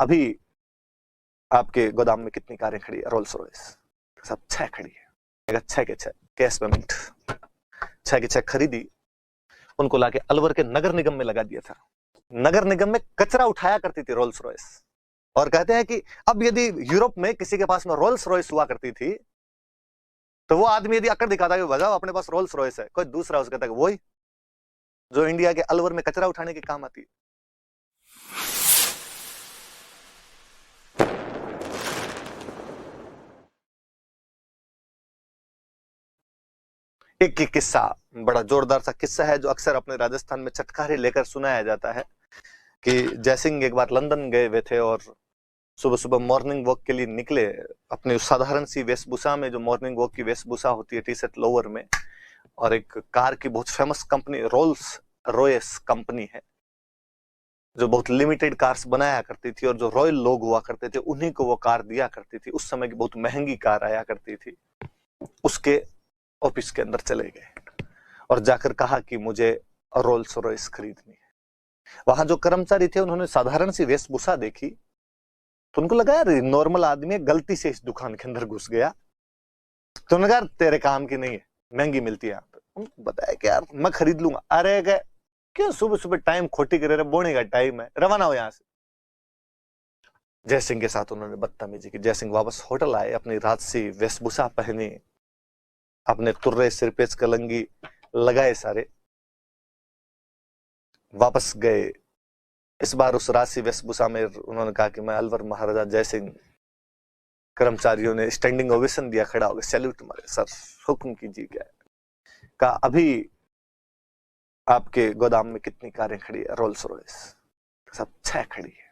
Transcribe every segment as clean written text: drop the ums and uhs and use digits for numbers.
अभी आपके गोदाम में कितनी कारें खड़ी है? रोल्स रॉयस सब 6 खड़ी है। 6 के 6 कैश पेमेंट, 6 की 6 खरीदी, उनको लाके अलवर के नगर निगम में लगा दिया था। नगर निगम में कचरा उठाया करती थी रोल्स रॉयस, और कहते हैं कि अब यदि यूरोप में किसी के पास में रोल्स रॉयस हुआ करती थी, तो वो आदमी यदि अकड़ दिखाता है बताओ अपने पास रोल्स रॉयस है, कोई दूसरा उसका कहता है वही जो इंडिया के अलवर में कचरा उठाने के काम आती है। एक किस्सा, बड़ा जोरदार सा किस्सा है जो अक्सर अपने राजस्थान में चटखारे लेकर सुनाया जाता है कि जयसिंह एक बार लंदन गए हुए थे और सुबह सुबह मॉर्निंग वॉक के लिए निकले अपनी साधारण सी वेशभूषा में, जो मॉर्निंग वॉक की वेशभूषा होती है, टी शर्ट लोअर में, और एक कार की बहुत famous company Rolls Royce company है जो बहुत लिमिटेड कार्स बनाया करती थी, और जो रॉयल लोग हुआ करते थे उन्हीं को वो कार दिया करती थी। उस समय की बहुत महंगी कार आया करती थी। उसके ऑफिस के अंदर चले गए और जाकर कहा कि मुझे रोल्स रॉयस खरीदनी है। वहां जो कर्मचारी थे उन्होंने साधारण सी वेशभूषा देखी तो उनको लगा यार नॉर्मल आदमी गलती से इस दुकान के अंदर घुस गया, तो उन्होंने कहा तेरे काम की नहीं है, महंगी मिलती है यहाँ पे। उनको बताया कि यार मैं खरीद लूंगा। अरे गए क्यों सुबह सुबह टाइम खोटी करे रहे, बोने का टाइम है, रवाना हो यहां से। जयसिंह के साथ उन्होंने बदतमीजी की। जयसिंह वापस होटल आए, अपनी राजसी वेशभूषा पहनी, अपने तुर्रे सिर पे कलंगी लगाए, सारे वापस गए। इस बार उस राशि वेशभूषा में उन्होंने कहा कि मैं अलवर महाराजा जयसिंह। कर्मचारियों ने स्टैंडिंग ओवेशन दिया, खड़ा हो गया, सैल्यूट मारे, सर हुक्म कीजिए क्या है। कहा अभी आपके गोदाम में कितनी कारें खड़ी है? रोल्स रॉयस सब 6 खड़ी है।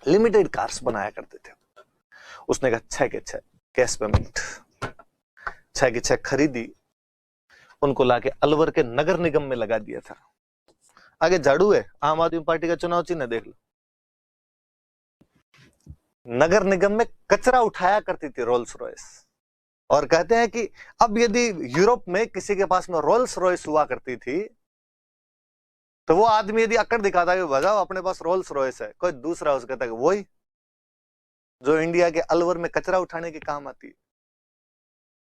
लिमिटेड कार्स बनाया करते थे। उसने कहा 6 के 6 कैश पेमेंट, 6 की 6 खरीदी, उनको लाके अलवर के नगर निगम में लगा दिया था। आगे झाड़ू है, आम आदमी पार्टी का चुनाव चिन्ह देख लो। नगर निगम में कचरा उठाया करती थी रोल्स रॉयस, और कहते हैं कि अब यदि यूरोप में किसी के पास में रोल्स रॉयस हुआ करती थी, तो वो आदमी यदि अकड़ दिखाता है बताओ अपने पास रोल्स रॉयस है, कोई दूसरा उसका कहता है वही जो इंडिया के अलवर में कचरा उठाने के काम आती है।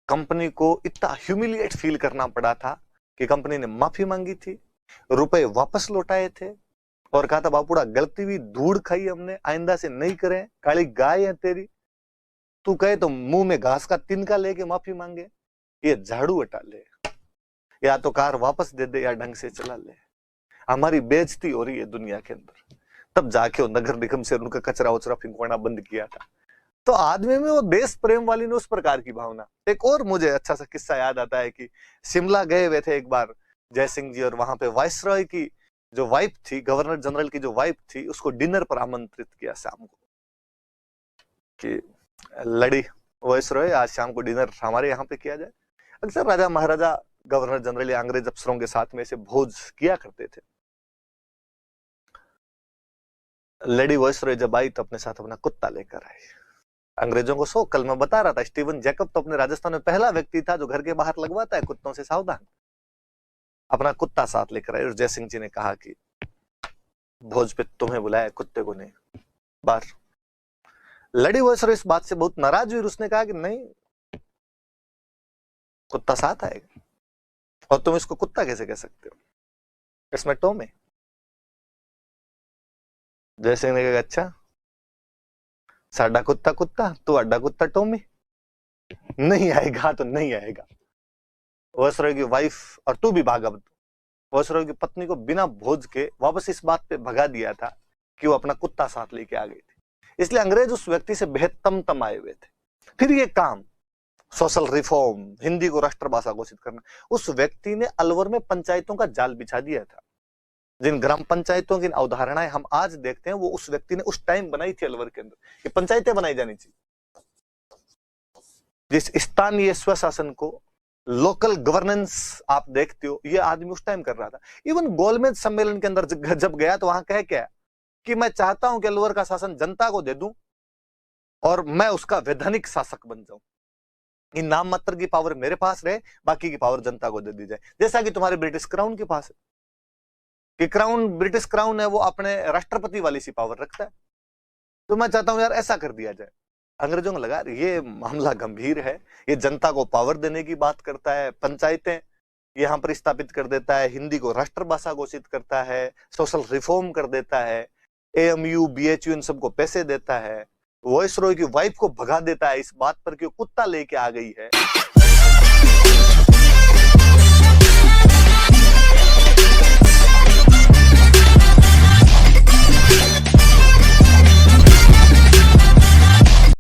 कंपनी को इतना ह्यूमिलिएट फील करना पड़ा था कि कंपनी ने माफी मांगी थी, रुपए वापस लौटाए थे, और कहा था बापूड़ा गलती हुई, धूड़ खाई हमने, आइंदा से नहीं करें, काली गाय है तेरी, तू कहे तो मुंह में घास का तिनका लेके माफी मांगे, ये झाड़ू हटा ले, या तो कार वापस दे दे या ढंग से चला ले, हमारी बेइज्जती हो रही है दुनिया के अंदर। तब जाके वो नगर निगम से उनका कचरा उचरा फिंकवाना बंद किया था। तो आदमी में वो देश प्रेम वाली ने उस प्रकार की भावना। एक और मुझे अच्छा सा किस्सा याद आता है कि शिमला गए हुए थे एक बार जयसिंह जी, और वहां पे वाइसरॉय की जो वाइफ थी, गवर्नर जनरल की जो वाइफ थी, उसको डिनर पर आमंत्रित किया शाम को कि लड़ी वाइसरॉय आज शाम को डिनर हमारे यहाँ पे किया जाए। अक्सर राजा महाराजा गवर्नर जनरल या अंग्रेज अफसरों के साथ में से भोज किया करते थे। लेडी वाइसरॉय जब आई तो अपने साथ अपना कुत्ता लेकर आई। अंग्रेजों को कल मैं बता रहा था, स्टीवन जैकब तो अपने राजस्थान में पहला व्यक्ति था जो घर के बाहर लगवाता है कुत्तों से सावधान। अपना कुत्ता साथ लेकर आए, और जयसिंह जी ने कहा कि भोज पे तुम्हें बुलाया, कुत्ते को नहीं। बाहर लेडी वाइसरॉय इस बात से बहुत नाराज हुई, उसने कहा कि नहीं, कुत्ता साथ आएगा, और तुम इसको कुत्ता कैसे कह सकते हो, इसमें टोम है। जयसिंह ने कहा अच्छा, साडा कुत्ता कुत्ता, तू अड्डा कुत्ता टोमी, नहीं आएगा तो नहीं आएगा। वाइसरॉय की वाइफ और तू भी भागा। वाइसरॉय की पत्नी को बिना भोज के वापस इस बात पे भगा दिया था कि वो अपना कुत्ता साथ लेके आ गई थी। इसलिए अंग्रेज उस व्यक्ति से बेहद तम आए हुए थे। फिर ये काम सोशल रिफॉर्म, हिंदी को राष्ट्रभाषा घोषित करना, उस व्यक्ति ने अलवर में पंचायतों का जाल बिछा दिया था। जिन ग्राम पंचायतों की अवधारणाएं हम आज देखते हैं वो उस व्यक्ति ने उस टाइम बनाई थी अलवर के अंदर। ये पंचायतें बनाई जानी चाहिए जिस स्थानीय स्वशासन को, लोकल गवर्नेंस आप देखते हो, ये आदमी उस टाइम कर रहा था। इवन गोलमेज सम्मेलन के अंदर जब गया तो वहां कह क्या कि मैं चाहता हूं कि अलवर का शासन जनता को दे दूं और मैं उसका वैधानिक शासक बन जाऊं। इन नाम मात्र की पावर मेरे पास रहे, बाकी की पावर जनता को दे दी जाए। जैसा कि तुम्हारे ब्रिटिश क्राउन के पास है कि क्राउन, ब्रिटिश क्राउन है, वो अपने राष्ट्रपति वाली सी पावर रखता है। तो मैं चाहता हूं यार ऐसा कर दिया जाए। अंग्रेजों को लगा ये मामला गंभीर है, ये जनता को पावर देने की बात करता है, पंचायतें यहां पर स्थापित कर देता है, हिंदी को राष्ट्रभाषा घोषित करता है, सोशल रिफॉर्म कर देता है, एएमयू बीएचयू इन सबको पैसे देता है, वॉइस रॉय की वाइफ को भगा देता है इस बात पर कि वो कुत्ता लेके आ गई है।